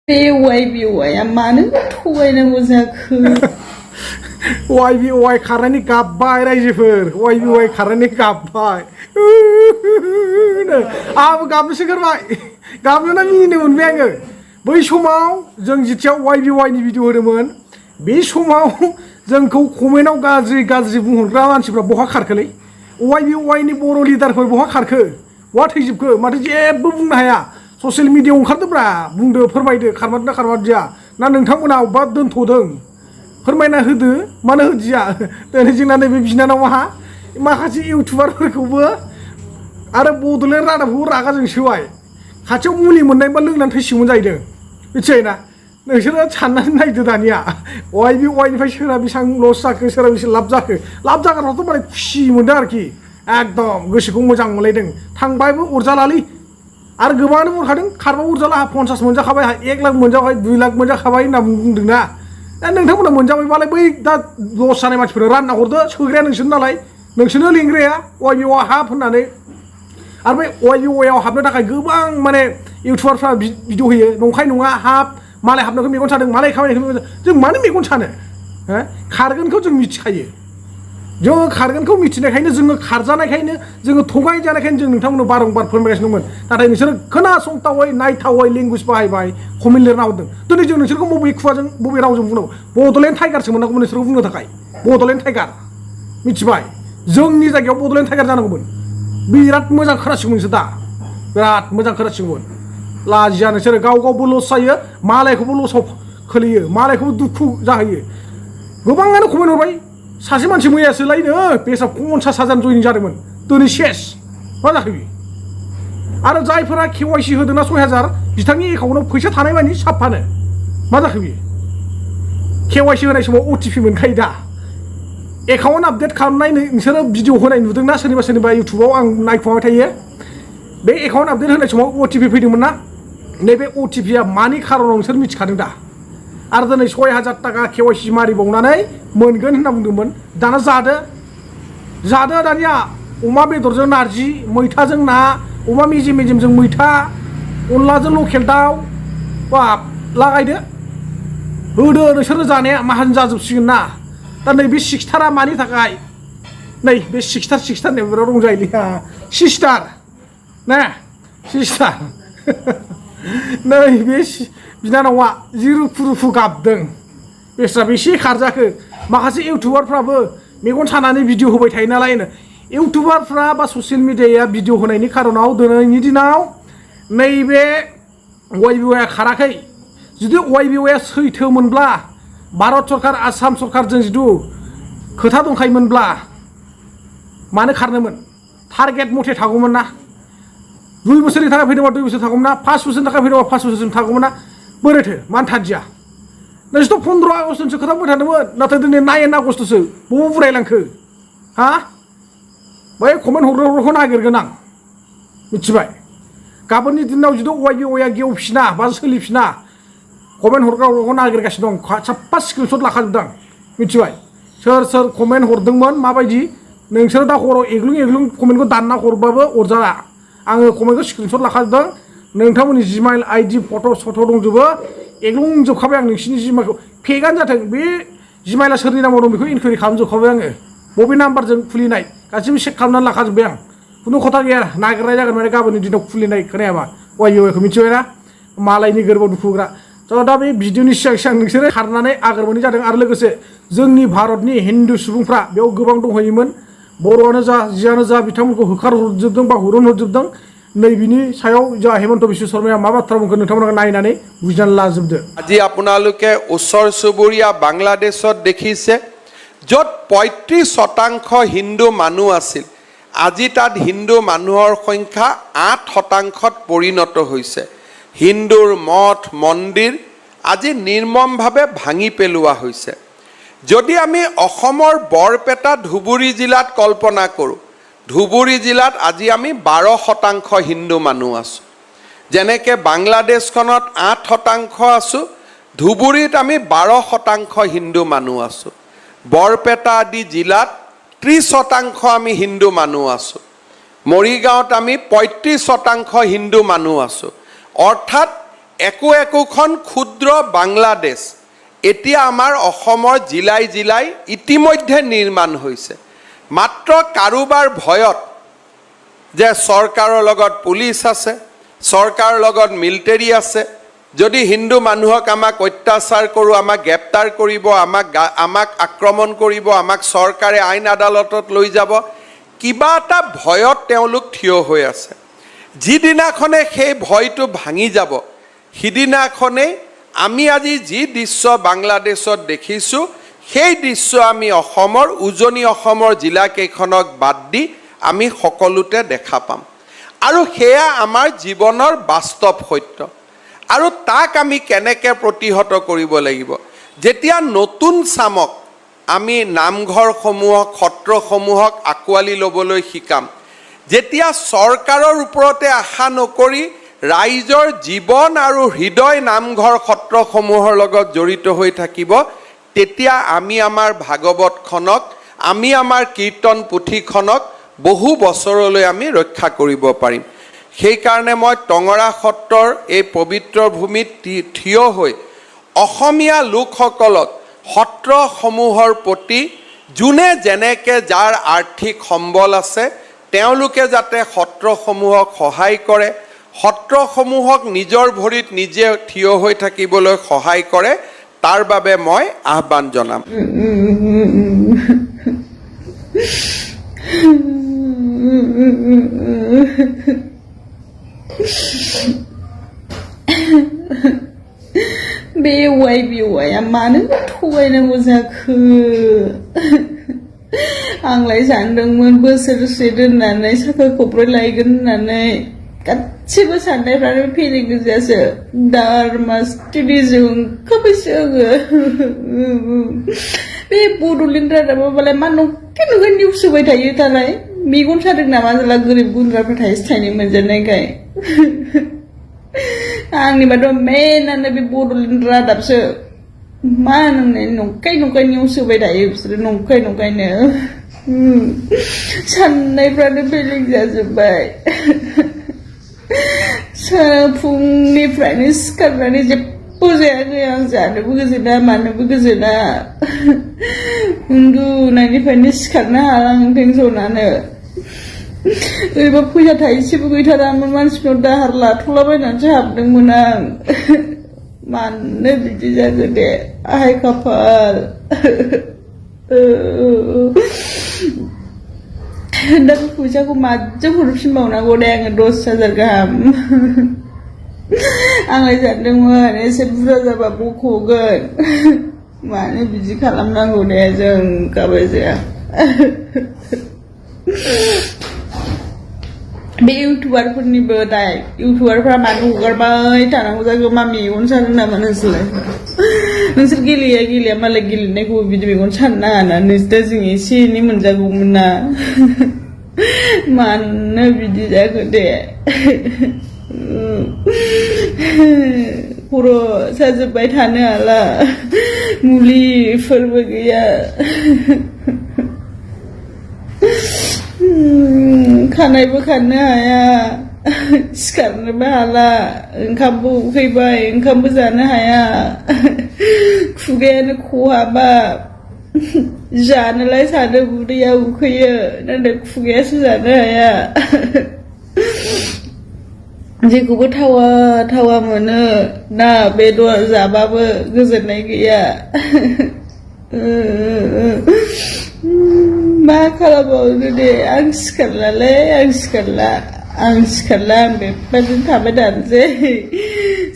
बे YBY मानो थगायनांगौ जाखो YBY खारनायनि गाबबाय रायजोफोर YBY खारनायनि गाबबाय आंबो गाबनोसो गारबाय गाबनोना मिनिनो मोनबाय आङो बै समाव जों जिथियाव YBY नि भिडिअ होदोंमोन बे समाव जोंखौ कमेन्टआव गाज्रि बुंहरग्रा मानसिफ्रा बहा खारखोलै YBY नि बर' लिडारफोर बहा खारखो बहा थैजोबखो माथो जेबो बुंनो हाया ससियेल मिडियायाव ओंखारदोब्रा बुंदो फोरमायदो खारमारदोंना खारमारदिया ना नोंथांमोना अबेबा दोनथ'दों फोरमायना होदो मानो होदिया दिनै जोंना नैबे बिनानावहा माखासे इउटुबारफोरखौबो आरो बड'लेण्ड रादाबखौ रागा जोंसोबाय खाथियाव मुलि मोननायबा लोंनानै थैसिगौमोन जाहैदों मिथिबायना नोंसोरो साननानै नायदो दानिया YBY निफ्राय सोरहा बेसेबां लस जाखो सोरहा बेसेबां लाब जाग्राफ्राथ' माने खुसि मोनदों आरोखि एकदम गोसोखौ मोजां मोनलायदों थांबायबो अरजालालै आरो गोबाङानो बुंखादों खारबा अरजाला 50 मोनजाखाबाय 1 लाख मोनजाबाय 2 लाख मोनजाखाबाय होनना बुंदोंना दा नोंथांमोना मोनजाबायबालाय बै दा लस जानाय मानसिफोरा रानना हरदो सोग्राया नोंसोर नालाय नोंसोरनो लिंग्राया YBY हाब होननानै आरो बै YBY आव हाबनो थाखाय गोबां माने इउटुबारफ्रा भिडिअ होयो नंखाय नङा हाब मालाय हाबनायखौ मेगन सादों मालाय खामानिखौ मेगन सादों जों मानो मेगन सानो खारगोनखौ जों मिथिखायो जों खारगोनखौ मिथिनायखायनो जोङो खारजानायखायनो जोङो थगायजानायखायनो जों नोंथांमोननो बारंबार फोरमायगासिनो दंमोन नाथाय नोंसोरो खोनासंथावै नायथावै लेंगुवेज बाहायबाय कमेन्ट लिरना हरदों दिनै जों नोंसोरखौ बबे खुगाजों बबे रावजों बुंनांगौ बड'लेण्ड टाइगारसो मोननांगौमोन नोंसोरखौ बुंनो थाखाय बड'लेण्ड टाइगार मिथिबाय जोंनि जायगायाव बड'लेण्ड टाइगार जानांगौमोन बिराद मोजां खोनासिगौमोन नोंसोर दा बिराद मोजां खोनासिगौमोन लाजिया नोंसोरो गावबो लस जायो मालायखौबो लसआव खोलैयो मालायखौबो दुखु जाहोयो गोबाङानो कमेन्ट हरबाय सासे मानसि मैयासोलायनो बेसा 50,000 जयनिं जादोंमोन दिनै सेस मा जाखो बि आरो जायफोरा KYC होदोंना 6,000 बिथांनि एकाउन्टाव फैसा थानाय मानि साफानो मा जाखो बि KYC होनाय समाव OTP मोनखायो दा एकाउन्ट आपडेट खालामनाय नोंसोरो भिडिअ होनाय नुदोंना सोरनिबा इउटुबाव आं नायखुमाबाय थायो बे एकाउन्ट आपडेट होनाय समाव OTP फैदोंमोन ना नैबे OTP आ मानि खारनाव नोंसोर मिथिखादों दा आरो दिनै 6,000 थाखा KYC मारिबावनानै मोनगोन होनना बुंदोंमोन दाना जादो दानिया अमा बेदरजों नारजि मैथाजों ना अमा मेजेमजों मैथा अनलाजों लकेल दाउ बाब लागायदो होदो नोंसोरो जानाया माहाजोन जाजोबसिगोन ना दा नैबे सिक्सटारा मानि थाखाय नै बे सिक्सटार नै बिराद रंजायोलै सिस्टार ना सिस्टार नै बे बिनानावा जि रुफु गाबदों बेस्रा बेसे खारजाखो माखासे इउटुबारफ्राबो मेगन सानानै भिडिअ होबाय थायो नालाय इउटुबारफ्रा बा ससियेल मिडियाया भिडिअ होनायनि खारनाव दिनैनि दिनाव नैबे YBY खाराखै जुदि YBY सैथोमोनब्ला भारत सरकार आसाम सरकारजों जुदि खोथा दंखायोमोनब्ला मानो खारनोमोन टारगेट मथे थागौमोन ना 2 बोसोरनि थाखाय फैदोंबा 2 बोसोर थागौमोन ना 5 बोसोरनि थाखाय फैदोंबा 5 बोसोरसिम थागौमोन ना बोरैथो मानो थादिया नोंसोरथ' 15 आगष्टसो खोथा बुंबाय थादोंमोन नाथाय दिनै 9 आगष्टसो बबाव बुरायलांखो हा बै कमेन्ट हरग्राखौ नागिरगोन आं मिथिबाय गाबोननि दिनाव जुदि YBY गेवफिना बा सोलिफिना कमेन्ट हरग्राखौ नागिरगासिनो दं साफा स्क्रिनशट लाखाजोबदां मिथिबाय सोर कमेन्ट हरदोंमोन माबायदि नोंसोरो दा हराव एग्लुं कमेन्टखौ दानना हरबाबो अरजाला आङो कमेन्टखौ स्क्रिनशट लाखाजोबदों नोंथांमोननि जिमेल ID फट' दंजोबो एग्लुंजोबखाबाय आं नोंसिनि जिमेलखौ फेकानो जाथों बे जिमेला सोरनि नामाव दं बेखौ इनकुवारि खालामजोबखाबाय आङो बबे नाम्बारजों खुलिनाय गासिबो चेक खालामनानै लाखाजोब्बाय आं खुनु खोथा गैया नागिरनाय जागोन माने गाबोननि दिनाव खुलिनाय खोनायाबा YBY खौ मिथिबायना मालायनि गोरबोआव दुखुग्रा दा बे भिडिअनि सिगां नोंसोरो खारनानै आगोरमोनि जादों आरो लोगोसे जोंनि भारतनि हिन्दु सुबुंफ्रा बेयाव गोबां दंहैयोमोन बर'आनो जा जियानो जा बिथांमोनखौ होखारहरजोबदों बा हुरुनहरजोबदों नैबिनि सायाव जा हिमन्त बिश्व शर्माया मा बाथ्रा बुंखो नोंथांमोना नायनानै बुजिनानै लाजोबदो আজি আপোনালোকে ওচৰ চুবুৰীয়া বাংলাদেশত দেখিছে য'ত 35% হিন্দু মানুহ আছিল আজি তাত হিন্দু মানুহৰ সংখ্যা 8%ত পৰিণত হৈছে হিন্দুৰ মঠ মন্দিৰ আজি নিৰ্মমভাৱে ভাঙি পেলোৱা হৈছে যদি আমি অসমৰ বৰপেটা ধুবুৰী জিলাত কল্পনা কৰোঁ ধুবুৰী জিলাত আজি আমি 12% হিন্দু মানুহ আছোঁ যেনেকে বাংলাদেশখনত 8% আছোঁ ধুবুৰীত আমি 12% হিন্দু মানুহ আছোঁ বৰপেটা আদি জিলাত 30% আমি হিন্দু মানুহ আছোঁ মৰিগাঁৱত আমি 35% হিন্দু মানুহ আছোঁ অৰ্থাৎ একোখন ক্ষুদ্ৰ বাংলাদেশ এতিয়া আমাৰ অসমৰ জিলাই জিলাই ইতিমধ্যে নিৰ্মাণ হৈছে মাত্ৰ কাৰোবাৰ ভয়ত যে চৰকাৰৰ লগত পুলিচ আছে চৰকাৰৰ লগত মিলিটাৰী আছে যদি হিন্দু মানুহক আমাক অত্যাচাৰ কৰো আমাক গ্ৰেপ্তাৰ কৰিব আমাক আক্ৰমণ কৰিব আমাক চৰকাৰে আইন আদালতত লৈ যাব কিবা এটা ভয়ত তেওঁলোক থিয় হৈ আছে যিদিনাখনে সেই ভয়টো ভাঙি যাব সিদিনাখনে আমি আজি যি দৃশ্য বাংলাদেশত দেখিছো সেই দৃশ্য আমি অসমৰ উজনি অসমৰ জিলা কেইখনক বাদ দি আমি সকলোতে দেখা পাম আৰু হেয়া আমাৰ জীৱনৰ বাস্তৱ সত্য আৰু তাক আমি কেনেকৈ প্ৰতিহত কৰিব লাগিব যেতিয়া নতুন চামক আমি নামঘৰসমূহক সত্ৰসমূহক আকোৱালি ল'বলৈ শিকাম যেতিয়া চৰকাৰৰ ওপৰতে আশা নকৰি ৰাইজৰ জীৱন আৰু হৃদয় নামঘৰ সত্ৰসমূহৰ লগত জড়িত হৈ থাকিব তেতিয়া আমি আমাৰ ভাগৱতখনক আমি আমাৰ কীৰ্তন পুথিখনক বহু বছৰলৈ আমি ৰক্ষা কৰিব পাৰিম সেইকাৰণে মই টঙৰা সত্ৰৰ এই পবিত্ৰ ভূমিত থিয় হৈ অসমীয়া লোকসকলক সত্ৰসমূহৰ প্ৰতি যোনে যেনেকৈ যাৰ আৰ্থিক সম্বল আছে তেওঁলোকে যাতে সত্ৰসমূহক সহায় কৰে সত্ৰসমূহক নিজৰ ভৰিত নিজে থিয় হৈ থাকিবলৈ সহায় কৰে তাৰ বাবে মই আহ্বান জনাম बे YBY मानो थगायनांगौ जाखो आंलाय सानदोंमोन बोसोरसे दोननानै साखा खबब्रै लायगोन होननानै गासिबो साननायफ्रानो फेलें गोजासो दारमास टिभिजों ओंखारबायसो आङो बे बड'लेण्ड रादाबाबालाय मा नंखे नंखे निउस होबाय थायो दालाय मेगन सादों नामा जेला गोरिब गुन्द्राफोर थाइसे थाइनै मोनजानायखाय आंनिबाथ' मेनानो बे बड'लेण्ड रादाबसो मा होननाय नंखाय नंखाय निउस होबाय थायो बिसोरो नंखाय नंखायनो साननायफ्रानो फेलें जाजोब्बाय फुंनिफ्रायनो सिखारनानै जेबो जायाखै आं जानोबो गोजोना मानोबो गोजोना उन्दुनायनिफ्रायनो सिखारनो हाला आं टेनसनानो ओरैबा फैसा थाइसेबो गैथारामोन मानसिनाव दाहार लाथ'लाबायनानैसो हाबदोंमोन आं मानो बिदि जाखो दे आहाय खाफाल दा बे फैसाखौ माजों हरफिनबावनांगौ दे आङो 10,000 गाहाम आंलाय सानदोंमोन एसे बुरजा जाबा बख'गोन मानो बिदि खालामनांगौ दे जों गाबाय जाया बे इउटुबारफोरनिबो दाय इउटुबारफ्रा मानो हगारबाय थानांगौ जाखो मा मेगन सानो नामा नोंसोर गेलेया मालाय गेलेनायखौ बिदि मेगन सानो नाङा ना नोंसोर जों एसे एनै मोनजागौमोन ना मानो बिदि जाखो दे खर' साजोब्बाय थानो हाला मुलिफोरबो गैया खानायबो खाननो हाया सिखारनोबो हाला ओंखामबो उखैबाय ओंखामबो जानो हाया खुगायानो खहाबा जानोलाय सानो उदैया उखैयो नाथाय खुगायासो जानो हाया जेखौबो थावा मोनो ना बेदर जाबाबो गोजोननाय गैया मा खालामबावनो दे आं सिखारला आं बेबायदिनो थाबाय थानोसै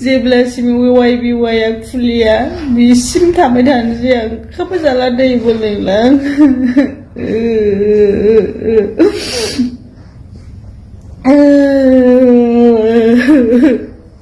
जेब्लासिम YBY आ खुलिया बिसिम थाबाय थानोसै आं ओंखामबो जाला दैबो लोंला